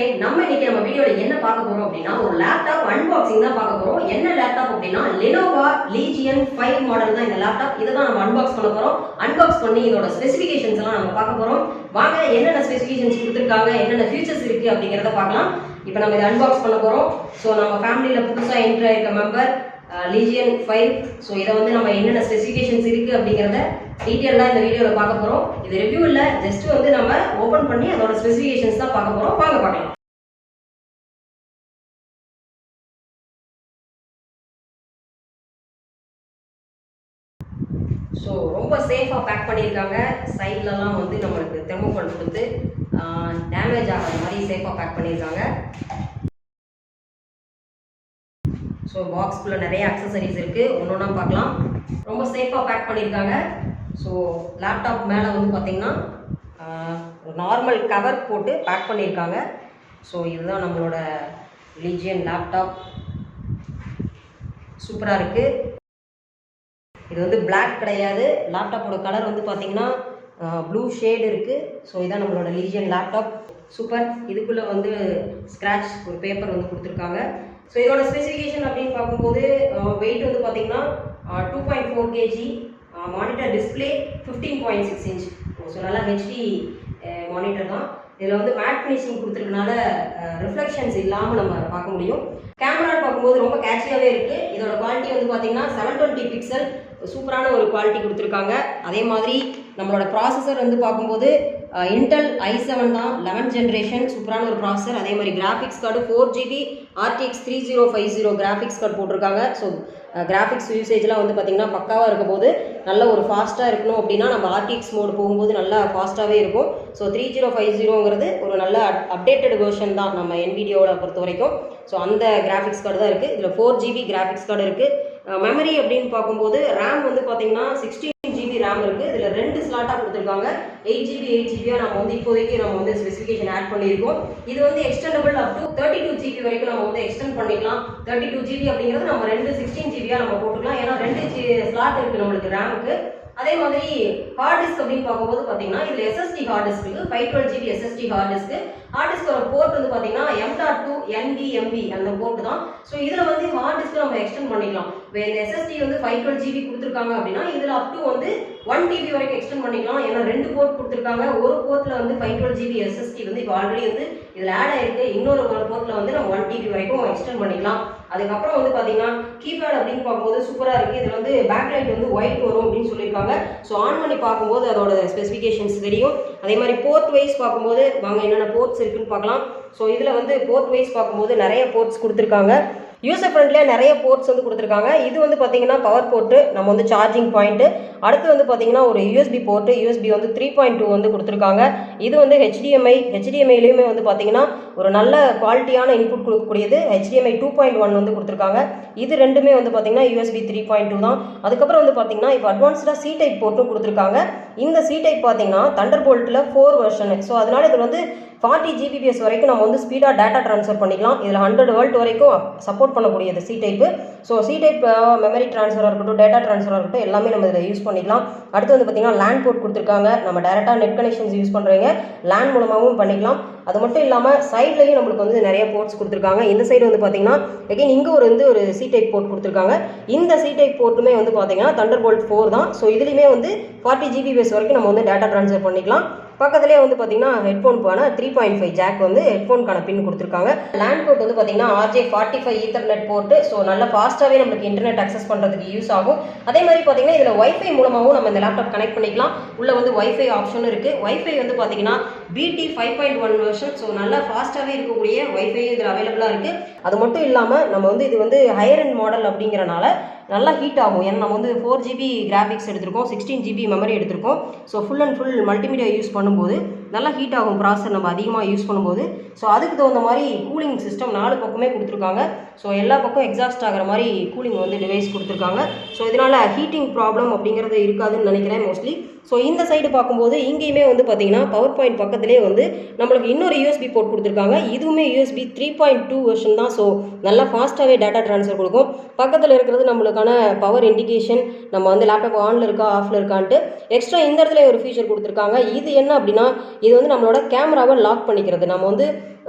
நண்பர்களே, நம்ம இன்னைக்கு நம்ம வீடியோல என்ன பார்க்க போறோம் அப்படின்னா ஒரு லேப்டாப் அன்பாக்சிங் தான் பார்க்க போறோம். என்ன லேப்டாப் அப்படின்னா Lenovo Legion 5 மாடல் தான் இந்த லேப்டாப். இத தான் நம்ம அன்பாக்ஸ் பண்ண போறோம். அன்பாக்ஸ் பண்ணி இதோட ஸ்பெசிஃபிகேஷன்ஸ் எல்லாம் நம்ம பார்க்க போறோம். வாங்க என்னென்ன ஸ்பெசிஃபிகேஷன்ஸ் கொடுத்திருக்காங்க, என்னென்ன ஃபீச்சர்ஸ் இருக்கு அப்படிங்கறத பார்க்கலாம். இப்போ நம்ம இத அன்பாக்ஸ் பண்ண போறோம். சோ நம்ம ஃபேமிலில புதுசா என்டர் ஆயிருக்க மெம்பர் Legion 5. சோ இத வந்து நம்ம என்னென்ன ஸ்பெசிஃபிகேஷன்ஸ் இருக்கு அப்படிங்கறத டீடைலா இந்த வீடியோல பார்க்க போறோம். இது ரிவ்யூ இல்ல, ஜஸ்ட் வந்து நம்ம ஓபன் பண்ணி அதோட ஸ்பெசிஃபிகேஷன்ஸ் தான் பார்க்க போறோம். வாங்க பார்க்கலாம். ஸோ ரொம்ப சேஃபாக பேக் பண்ணியிருக்காங்க. சைட்லலாம் வந்து நம்மளுக்கு தெர்மோகால் கொடுத்து டேமேஜ் ஆகாத மாதிரி சேஃபாக பேக் பண்ணியிருக்காங்க. ஸோ பாக்ஸ்குள்ளே நிறைய அக்சசரிஸ் இருக்குது, ஒன்று ஒன்றா பார்க்கலாம். ரொம்ப சேஃபாக பேக் பண்ணியிருக்காங்க. ஸோ லேப்டாப் மேலே வந்து பார்த்திங்கன்னா நார்மல் கவர் போட்டு பேக் பண்ணியிருக்காங்க. ஸோ இதுதான் நம்மளோட லீஜியன் லேப்டாப். சூப்பராக இருக்குது. இது வந்து பிளாக் கிடையாது. லேப்டாப்போட கலர் வந்து பார்த்தீங்கன்னா ப்ளூ ஷேடு இருக்குது. ஸோ இதான் நம்மளோட லீஜியன் லேப்டாப். சூப்பர். இதுக்குள்ளே வந்து ஸ்க்ராட்ச் ஒரு பேப்பர் வந்து கொடுத்துருக்காங்க. ஸோ இதோட ஸ்பெசிஃபிகேஷன் அப்படின்னு பார்க்கும்போது வெயிட் வந்து பார்த்தீங்கன்னா 2.4 kg, monitor display 15.6 inch. So நல்லா ஹெச்டி மானிட்டர் தான். இதில் வந்து மேட் ஃபினிஷிங் கொடுத்துருக்கனால ரிஃப்ளெக்ஷன்ஸ் இல்லாமல் நம்ம பார்க்க முடியும். கேமரான்னு பார்க்கும்போது ரொம்ப கேட்சியாகவே இருக்குது. இதோட குவாலிட்டி வந்து பார்த்தீங்கன்னா 720 பிக்சல், சூப்பரான ஒரு குவாலிட்டி கொடுத்துருக்காங்க. அதே மாதிரி நம்மளோட ப்ராசஸர் வந்து பார்க்கும்போது இன்டெல் i7 தான், 11th ஜென்ரேஷன், சூப்பரான ஒரு ப்ராசஸர். அதே மாதிரி graphics card 4GB RTX 3050 graphics card போட்டிருக்காங்க. ஸோ கிராஃபிக்ஸ் யூசேஜ்லாம் வந்து பார்த்திங்கன்னா பக்காவாக இருக்கும் போது நல்ல ஒரு ஃபாஸ்ட்டாக இருக்கணும் அப்படின்னா நம்ம RTX மோடு போகும்போது நல்லா ஃபாஸ்ட்டாகவே இருக்கும். ஸோ 3050ங்கிறது ஒரு நல்ல அப்டேட்டட் வெர்ஷன் தான் நம்ம NVIDIAவோட பொறுத்த வரைக்கும். ஸோ அந்த கிராஃபிக்ஸ் கார்டு தான் இருக்குது. இதில் 4GB கிராஃபிக்ஸ் கார்டு இருக்குது. மெமரி அப்படின்னு பார்க்கும்போது ரேம் வந்து பார்த்தீங்கன்னா 16GB ரேம் இருக்குது. இதில் 2 ஸ்லாட்டாக கொடுத்துருக்காங்க. 8GB 8GB நம்ம வந்து இப்போதைக்கு நம்ம வந்து ஸ்பெசிஃபிகேஷன் ஆட் பண்ணியிருக்கோம். இது வந்து எக்ஸ்டெண்டபிள் அப் டு 32GB வரைக்கும் நம்ம வந்து எக்ஸ்டெண்ட் பண்ணிக்கலாம். 32GB அப்படிங்கிறது நம்ம 2 16GB நம்ம போட்டுக்கலாம். ஏன்னா 2 ஸ்லாட் இருக்குது நம்மளுக்கு ரேமுக்கு. அதே மாதிரி ஹார்ட் டிஸ்க் அப்படின்னு பார்க்கும்போது பார்த்தீங்கன்னா இதில் SSD ஹார்ட் டிஸ்க் இருக்குது. 512GB SSD hard disk. Hard டிஸ்கோட போர்ட் வந்து பார்த்தீங்கன்னா M.2 NVMe அந்த போர்ட் தான். ஸோ இதில் வந்து ஹார்ட் டிஸ்க் நம்ம எக்ஸ்டெண்ட் பண்ணிக்கலாம். இப்போ இந்த SSD வந்து 512GB கொடுத்துருக்காங்க அப்படின்னா இதில் அப் டு வந்து 1TB வரைக்கும் எக்ஸ்டெண்ட் பண்ணிக்கலாம். ஏன்னா 2 போர்ட் கொடுத்துருக்காங்க. ஒரு போர்ட்டில் வந்து 512GB SSD வந்து இப்போ ஆல்ரெடி வந்து இதில் ஆட் ஆயிருக்கு. இன்னொரு போர்ட்டில் வந்து நம்ம 1TB வரைக்கும் எக்ஸ்டெண்ட் பண்ணிக்கலாம். அதுக்கப்புறம் வந்து பார்த்தீங்கன்னா கீபேட் அப்படின்னு பார்க்கும்போது சூப்பராக இருக்குது. இதில் வந்து பேக் லைட் வந்து ஒயிட் வரும் அப்படின்னு சொல்லியிருக்காங்க. ஸோ ஆன் பண்ணி பார்க்கும்போது அதோட ஸ்பெசிஃபிகேஷன்ஸ் தெரியும். அதே மாதிரி போர்ட் வைஸ் பார்க்கும்போது வாங்க என்னென்ன போர்ட்ஸ் இருக்குன்னு பார்க்கலாம். ஸோ இதில் வந்து போர்ட் வைஸ் பார்க்கும்போது நிறைய போர்ட்ஸ் கொடுத்துருக்காங்க. யூசர் ஃப்ரெண்ட்லியாக நிறைய போர்ட்ஸ் வந்து கொடுத்துருக்காங்க. இது வந்து பார்த்தீங்கன்னா பவர் போர்ட்டு, நம்ம வந்து சார்ஜிங் பாயிண்ட்டு. அடுத்து வந்து பார்த்தீங்கன்னா ஒரு USB போர்ட்டு, USB வந்து 3.2 வந்து கொடுத்துருக்காங்க. இது வந்து HDMI-லையுமே வந்து பார்த்தீங்கன்னா ஒரு நல்ல குவாலிட்டியான இன்புட் கொடுக்கக்கூடியது. HDMI 2.1 வந்து கொடுத்துருக்காங்க. இது ரெண்டுமே வந்து பார்த்தீங்கன்னா USB 3.2 தான். அதுக்கப்புறம் வந்து பார்த்தீங்கன்னா இப்போ அட்வான்ஸ்டாக C டைப் போர்ட்டும் கொடுத்துருக்காங்க. இந்த C டைப் பார்த்தீங்கன்னா தண்டர்போல்ட்டில் 4 வெர்ஷனு. ஸோ அதனால் இது வந்து 40 Gbps வரைக்கும் நம்ம வந்து ஸ்பீடாக டேட்டா ட்ரான்ஸ்ஃபர் பண்ணிக்கலாம். இதில் 100 V வரைக்கும் சப்போர்ட் பண்ணக்கூடியது C type. So C type memory ட்ரான்ஸ்ஃபராக இருக்கட்டும், டேட்டா ட்ரான்ஸ்ஃபராக இருக்கட்டும், எல்லாமே நம்ம இதில் யூஸ் பண்ணிக்கலாம். அடுத்து வந்து பார்த்தீங்கன்னா லேண்ட் போர்ட் கொடுத்துருக்காங்க. நம்ம டேரெக்டாக நெட் கனெக்ஷன்ஸ் யூஸ் பண்ணுறவங்க லேண்ட் மூலமாகவும் பண்ணிக்கலாம். அது மட்டும் இல்லாமல் சைட்லையும் நம்மளுக்கு வந்து நிறைய போர்ட்ஸ் கொடுத்துருக்காங்க. இந்த சைடு வந்து பார்த்தீங்கன்னா எகைன் இங்கே ஒரு C டைப் போர்ட் கொடுத்துருக்காங்க. இந்த C டைப் போர்ட்டுமே வந்து பார்த்தீங்கன்னா தண்டர்போல்ட் 4 தான். ஸோ இதுலேயுமே வந்து 40 Gbps வரைக்கும் நம்ம வந்து டேட்டா ட்ரான்ஸ்ஃபர் பண்ணிக்கலாம். பக்கத்துலேயே வந்து பார்த்தீங்கன்னா ஹெட்ஃபோனுக்கான 3.5 ஜாக் வந்து ஹெட்ஃபோனுக்கான பின் கொடுத்துருக்காங்க. லேண்ட் போர்ட் வந்து பார்த்தீங்கன்னா RJ45 ஈத்தர்நெட் போர்ட்டு. ஸோ நல்லா ஃபாஸ்ட்டாகவே நம்மளுக்கு இன்டர்நெட் அக்சஸ் பண்ணுறதுக்கு யூஸ் ஆகும். அதே மாதிரி பார்த்தீங்கன்னா இதில் வைஃபை மூலமாகவும் நம்ம இந்த லேப்டாப் கனெக்ட் பண்ணிக்கலாம். உள்ள வந்து வைஃபை ஆப்ஷன் இருக்குது. வைஃபை வந்து பார்த்தீங்கன்னா BT 5.1 வெர்ஷன். ஸோ நல்லா ஃபாஸ்ட்டாகவே இருக்கக்கூடிய வைஃபை இதில் அவைலபிளாக இருக்குது. அது மட்டும் இல்லாமல் நம்ம வந்து இது வந்து ஹையர் எண்ட் மாடல் அப்படிங்கிறனால நல்லா ஹீட் ஆகும். ஏன்னா நம்ம வந்து 4GB கிராஃபிக்ஸ் எடுத்திருக்கோம், 16GB மெமரி எடுத்திருக்கோம். So full and full multimedia use பண்ணும்போது நல்லா ஹீட் ஆகும் ப்ராசஸர் நம்ம அதிகமாக யூஸ் பண்ணும்போது. ஸோ அதுக்கு தகுந்த மாதிரி கூலிங் சிஸ்டம் 4 பக்கமே கொடுத்துருக்காங்க. ஸோ எல்லா பக்கம் எக்ஸாஸ்ட் ஆகிற மாதிரி கூலிங் வந்து டிவைஸ் கொடுத்துருக்காங்க. ஸோ இதனால் ஹீட்டிங் ப்ராப்ளம் அப்படிங்கிறது இருக்காதுன்னு நினைக்கிறேன் மோஸ்ட்லி. ஸோ இந்த சைடு பார்க்கும்போது இங்கேயுமே வந்து பார்த்தீங்கன்னா பவர் பாயிண்ட் பக்கத்துலேயே வந்து நம்மளுக்கு இன்னொரு USB போர்ட் கொடுத்துருக்காங்க. இதுவுமே USB 3.2 வெர்ஷன் தான். ஸோ நல்லா ஃபாஸ்ட்டாகவே டேட்டா ட்ரான்ஸ்ஃபர் கொடுக்கும். பக்கத்தில் இருக்கிறது நம்மளுக்கான பவர் இண்டிகேஷன், நம்ம வந்து லேப்டாப் ஆனில் இருக்கா ஆஃபில் இருக்கான்ட்டு. எக்ஸ்ட்ரா இந்த இடத்துல ஒரு ஃபீச்சர் கொடுத்துருக்காங்க. இது என்ன அப்படின்னா இது வந்து நம்மளோட கேமராவை லாக் பண்ணிக்கிறது. நம்ம வந்து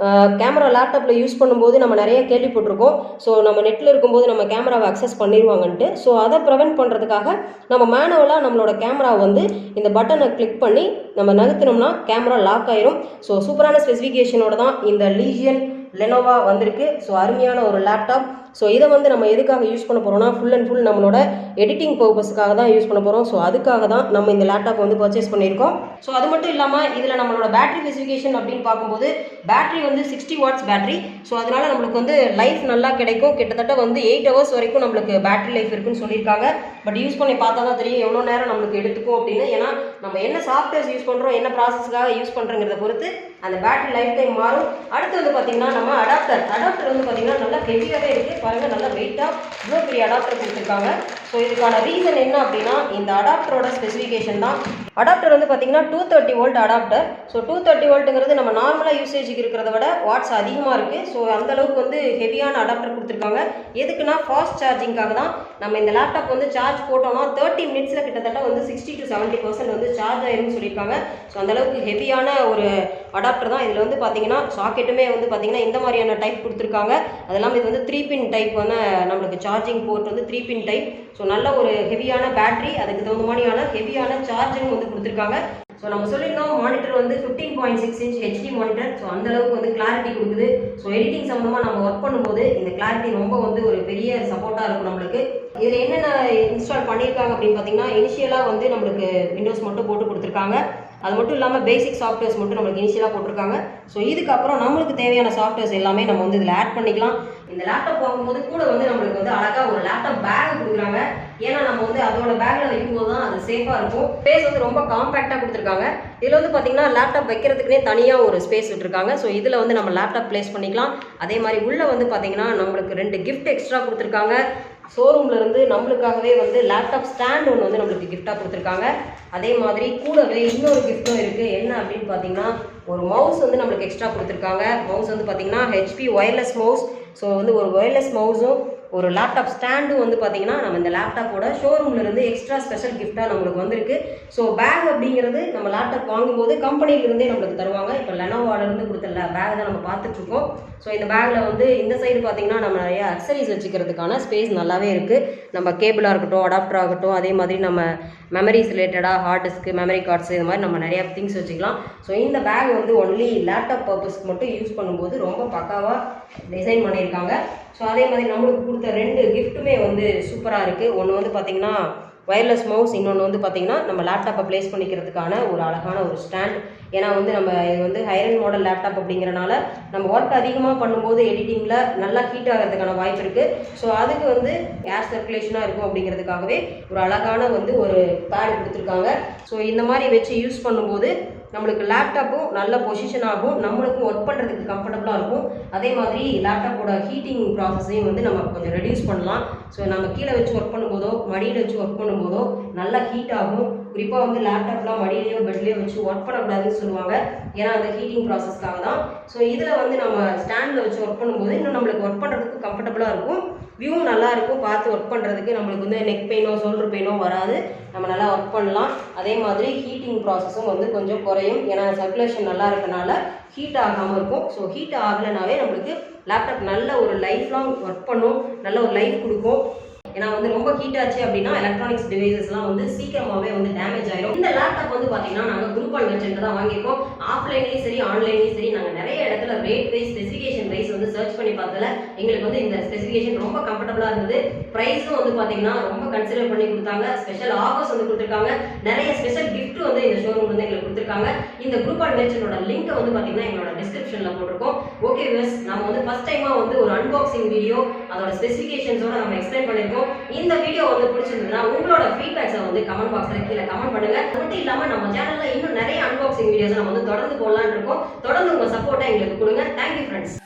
கேமரா லேப்டாப்பில் யூஸ் பண்ணும்போது நம்ம நிறைய கேள்விப்பட்டிருக்கோம். ஸோ நம்ம நெட்டில் இருக்கும்போது நம்ம கேமராவை அக்சஸ் பண்ணிடுவாங்கன்ட்டு. ஸோ அதை ப்ரிவென்ட் பண்ணுறதுக்காக நம்ம மேனுவலாக நம்மளோட கேமரா வந்து இந்த பட்டனை கிளிக் பண்ணி நம்ம நகர்த்தினோம்னா கேமரா லாக் ஆயிரும். ஸோ சூப்பரான ஸ்பெசிஃபிகேஷனோட தான் இந்த லீஜியன் லெனோவா வந்திருக்கு. ஸோ அருமையான ஒரு லேப்டாப். ஸோ இதை வந்து நம்ம எதுக்காக யூஸ் பண்ண போகிறோம்னா ஃபுல் அண்ட் ஃபுல் நம்மளோட எடிட்டிங் பர்பஸுக்காக தான் யூஸ் பண்ண போகிறோம். ஸோ அதுக்காக தான் நம்ம இந்த லேப்டாப் வந்து பர்ச்சேஸ் பண்ணியிருக்கோம். ஸோ அது மட்டும் இல்லாமல் இதில் நம்மளோட பேட்டரி ஸ்பெசிஃபிகேஷன் அப்படின்னு பார்க்கும்போது பேட்டரி வந்து 60 வாட்ஸ் பேட்டரி. ஸோ அதனால நம்மளுக்கு வந்து லைஃப் நல்லா கிடைக்கும். கிட்டத்தட்ட வந்து 8 ஹவர்ஸ் வரைக்கும் நம்மளுக்கு பேட்டரி லைஃப் இருக்குன்னு சொல்லியிருக்காங்க. பட் யூஸ் பண்ணி பார்த்தா தான் தெரியும் எவ்வளோ நேரம் நம்மளுக்கு எடுத்துக்கும் அப்படின்னு. ஏன்னா நம்ம என்ன சாஃப்ட்வேர்ஸ் யூஸ் பண்ணுறோம், என்ன ப்ராசஸ்க்காக யூஸ் பண்ணுறங்கிறத பொறுத்து அந்த பேட்டரி லைஃப் டைம் மாறும். அடுத்து வந்து பார்த்தீங்கன்னா நம்ம அடாப்டர் வந்து பார்த்தீங்கன்னா நல்லா ஹெவியாகவே இருக்குது. பாருங்கள், நல்லா வெயிட்டாக இவ்வளோ பெரிய அடாப்டர் கொடுத்துருக்காங்க. ஸோ இதுக்கான ரீசன் என்ன அப்படின்னா இந்த அடாப்டரோட ஸ்பெசிஃபிகேஷன் தான். அடாப்டர் வந்து பார்த்தீங்கன்னா 230 வோல்ட் அடாப்டர். ஸோ 230 வோல்ட்டுங்கிறது நம்ம நார்மலாக யூசேஜுக்கு இருக்கிறத விட வாட்ஸ் அதிகமாக இருக்குது. ஸோ அந்தளவுக்கு வந்து ஹெவியான அடாப்டர் கொடுத்துருக்காங்க. எதுக்குன்னா ஃபாஸ்ட் சார்ஜிங்காக தான். நம்ம இந்த லேப்டாப் வந்து சார்ஜ் போட்டோம்னா 30 மினிட்ஸில் கிட்டத்தட்ட வந்து 60 to 70% வந்து சார்ஜ் ஆயிரும்னு சொல்லியிருக்காங்க. ஸோ அந்தளவுக்கு ஹெவியான ஒரு அடாப்டர் தான். இதில் வந்து பார்த்தீங்கன்னா சாக்கெட்டுமே வந்து பார்த்தீங்கன்னா இந்த மாதிரியான டைப் கொடுத்துருக்காங்க. அது இல்லாமல் இது வந்து 3 பின் டைப் வந்து நம்மளுக்கு சார்ஜிங் போர்ட் வந்து 3 பின் டைப். ஸோ நல்ல ஒரு ஹெவியான பேட்டரி, அதுக்கு தகுந்த மாதிரியான ஹெவியான சார்ஜிங் வந்து கொடுத்துருக்காங்க. ஸோ நம்ம சொல்லியிருந்தோம் மானிட்டர் வந்து 15.6 இன்ச் ஹெச்டி மானிட்டர். ஸோ அந்தளவுக்கு வந்து கிளாரிட்டி கொடுக்குது. ஸோ எடிட்டிங் சம்மந்தமாக நம்ம ஒர்க் பண்ணும்போது இந்த கிளாரிட்டி ரொம்ப வந்து ஒரு பெரிய சப்போர்ட்டாக இருக்கும் நம்மளுக்கு. இதில் என்னென்ன இன்ஸ்டால் பண்ணியிருக்காங்க அப்படின்னு பார்த்தீங்கன்னா இனிஷியலாக வந்து நம்மளுக்கு விண்டோஸ் மட்டும் போட்டு கொடுத்துருக்காங்க. அது மட்டும் இல்லாமல் பேசிக் சாஃப்ட்வேர்ஸ் மட்டும் நம்மளுக்கு இனிஷியலாக போட்டிருக்காங்க. ஸோ இதுக்கப்புறம் நம்மளுக்கு தேவையான சாஃப்ட்வேர்ஸ் எல்லாமே நம்ம வந்து இதில் ஆட் பண்ணிக்கலாம். இந்த லேப்டாப் வாங்கும்போது கூட வந்து நம்மளுக்கு வந்து அழகாக ஒரு லேப்டாப் பேக் கொடுக்குறாங்க. ஏன்னா நம்ம வந்து அதோட பேக்கில் வைக்கும்போது தான் அது சேஃபாக இருக்கும். ஸ்பேஸ் வந்து ரொம்ப காம்பேக்டாக கொடுத்துருக்காங்க. இதில் வந்து பார்த்தீங்கன்னா லேப்டாப் வைக்கிறதுக்குனே தனியாக ஒரு ஸ்பேஸ் விட்டுருக்காங்க. ஸோ இதில் வந்து நம்ம லேப்டாப் பிளேஸ் பண்ணிக்கலாம். அதே மாதிரி உள்ளே வந்து பார்த்தீங்கன்னா நம்மளுக்கு 2 கிஃப்ட் எக்ஸ்ட்ரா கொடுத்துருக்காங்க. ஷோரூம்ல இருந்து நம்மளுக்காகவே வந்து லேப்டாப் ஸ்டாண்ட் ஒன்று வந்து நம்மளுக்கு கிஃப்டாக கொடுத்துருக்காங்க. அதே மாதிரி கூடவே இன்னொரு கிஃப்ட்டும் இருக்குது. என்ன அப்படின்னு பார்த்தீங்கன்னா ஒரு மவுஸ் வந்து நம்மளுக்கு எக்ஸ்ட்ரா கொடுத்துருக்காங்க. மவுஸ் வந்து பார்த்தீங்கன்னா ஹெச்பி ஒயர்லெஸ் மவுஸ். ஸோ வந்து ஒரு ஒயர்லெஸ் மவுஸும் ஒரு லேப்டாப் ஸ்டாண்டும் வந்து பார்த்தீங்கன்னா நம்ம இந்த லேப்டாப்போட ஷோரூம்லேருந்து எக்ஸ்ட்ரா ஸ்பெஷல் கிஃப்டாக நம்மளுக்கு வந்திருக்கு. ஸோ பேக் அப்படிங்கிறது நம்ம லேப்டாப் வாங்கும்போது கம்பெனிலேருந்தே நம்மளுக்கு தருவாங்க. இப்போ லெனோவாலேருந்து கொடுத்த பேக் தான் நம்ம பார்த்துட்ருக்கோம். ஸோ இந்த பேக்கில் வந்து இந்த சைடு பார்த்தீங்கன்னா நம்ம நிறைய அக்சரிஸ் வச்சுக்கிறதுக்கான ஸ்பேஸ் நல்லாவே இருக்குது. நம்ம கேபிளாக இருக்கட்டும், அடாப்டர் ஆகட்டும், அதே மாதிரி நம்ம மெமரிஸ் ரிலேட்டடாக ஹார்ட் டிஸ்க்கு, மெமரி கார்ட்ஸ், இது மாதிரி நம்ம நிறையா திங்ஸ் வச்சுக்கலாம். ஸோ இந்த பேக் வந்து ஒன்லி லேப்டாப் பர்பஸ்க்கு மட்டும் யூஸ் பண்ணும்போது ரொம்ப பக்காவாக டிசைன் பண்ணியிருக்காங்க. ஸோ அதே மாதிரி நம்மளுக்கு கொடுத்த 2 கிஃப்ட்டுமே வந்து சூப்பராக இருக்குது. ஒன்று வந்து பார்த்திங்கன்னா ஒயர்லெஸ் மவுஸ், இன்னொன்று வந்து பார்த்திங்கன்னா நம்ம லேப்டாப்பை ப்ளேஸ் பண்ணிக்கிறதுக்கான ஒரு அழகான ஒரு ஸ்டாண்ட். ஏன்னா வந்து நம்ம இது வந்து ஹையர் மாடல் லேப்டாப் அப்படிங்கிறனால நம்ம ஒர்க் அதிகமாக பண்ணும்போது எடிட்டிங்கில் நல்லா ஹீட் ஆகிறதுக்கான வாய்ப்பு இருக்குது. ஸோ அதுக்கு வந்து ஏர் சர்க்குலேஷனாக இருக்கும் அப்படிங்கிறதுக்காகவே ஒரு அழகான வந்து ஒரு பேட் கொடுத்துருக்காங்க. ஸோ இந்த மாதிரி வச்சு யூஸ் பண்ணும்போது நம்மளுக்கு லேப்டாப்பும் நல்ல பொசிஷன் ஆகும், நம்மளுக்கும் ஒர்க் பண்ணுறதுக்கு கம்ஃபர்டபுளாக இருக்கும். அதே மாதிரி லேப்டாப்போட ஹீட்டிங் ப்ராசஸையும் வந்து நம்ம கொஞ்சம் ரெடியூஸ் பண்ணலாம். ஸோ நம்ம கீழே வச்சு ஒர்க் பண்ணும்போதோ மடியில் வச்சு ஒர்க் பண்ணும்போதோ நல்லா ஹீட் ஆகும். குறிப்பாக வந்து லேப்டாப்லாம் மடியிலையோ பெட்லேயோ வச்சு ஒர்க் பண்ணக்கூடாதுன்னு சொல்லுவாங்க. ஏன்னா அந்த ஹீட்டிங் ப்ராசஸ்க்காக தான். ஸோ இதில் வந்து நம்ம ஸ்டாண்டில் வச்சு ஒர்க் பண்ணும்போது இன்னும் நம்மளுக்கு ஒர்க் பண்ணுறதுக்கு கம்ஃபர்டபுளாக இருக்கும். வியூவும் நல்லா இருக்கும், பார்த்து ஒர்க் பண்ணுறதுக்கு. நம்மளுக்கு வந்து நெக் பெயினோ ஷோல்டர் பெயினோ வராது, நம்ம நல்லா ஒர்க் பண்ணலாம். அதே மாதிரி ஹீட்டிங் ப்ராசஸும் வந்து கொஞ்சம் குறையும். ஏன்னா சர்க்குலேஷன் நல்லா இருக்கனால ஹீட் ஆகாமல் இருக்கும். ஸோ ஹீட் ஆகலைனாவே நம்மளுக்கு லேப்டாப் நல்ல ஒரு லைஃப் லாங் ஒர்க் பண்ணும், நல்ல ஒரு லைஃப் கொடுக்கும். ஏன்னா வந்து ரொம்ப ஹீட் ஆச்சு அப்படின்னா எலக்ட்ரானிக்ஸ் டிவைசஸ்லாம் வந்து சீக்கிரமாகவே வந்து டேமேஜ் ஆயிடும். இந்த லேப்டாப் வந்து பார்த்தீங்கன்னா நாங்கள் குரூப் அண்ட் வெப்சைட்டில் தான் வாங்கியிருக்கோம். ஆஃப்லைன்லேயும் சரி ஆன்லைன்லேயும் சரி நாங்கள் நிறைய இடத்துல ரேட் வைஸ் ஸ்பெசிஃபிகேஷன் வைஸ் வந்து சர்ச் பண்ணி பார்த்ததில் எங்களுக்கு வந்து இந்த ஸ்பெசிஃபிகேஷன் ரொம்ப கம்ஃபர்டபுளாக இருந்தது. ப்ரைஸும் வந்து பார்த்தீங்கன்னா ரொம்ப கன்சிடர் பண்ணி கொடுத்தாங்க. ஸ்பெஷல் ஆஃபர்ஸ் வந்து கொடுத்துருக்காங்க. நிறைய ஸ்பெஷல் கிஃப்ட் வந்து இந்த ஷோரூம் வந்து எங்களுக்கு கொடுத்துருக்காங்க. இந்த குரூப் அண்ட் வெப்சைட்டோட லிங்க் வந்து பார்த்தீங்கன்னா எங்களோட டிஸ்கிரிப்ஷனில் போட்டிருக்கோம். ஓகே வியூவர்ஸ், நம்ம வந்து ஃபர்ஸ்ட் டைமாக வந்து ஒரு அன்பாக்சிங் வீடியோ அதோட ஸ்பெசிஃபிகேஷன்ஸோட நம்ம எக்ஸ்பிளைன் பண்ணியிருக்கோம். இந்த வீடியோ வந்து பிடிச்சிருந்ததுன்னா உங்களோட ஃபீட்பேக்ஸை வந்து கமெண்ட் பாக்ஸ்ல கீழே கமெண்ட் பண்ணுங்க. அது மட்டும் இல்லாம நம்ம சேனல்ல இன்னும் நிறைய அன்பாக்சிங் வீடியோஸ் நம்ம வந்து தொடர்ந்து போடலாம்னு இருக்கோம். தொடர்ந்து உங்க சப்போர்ட்டை எங்களுக்கு கொடுங்க. Thank you friends.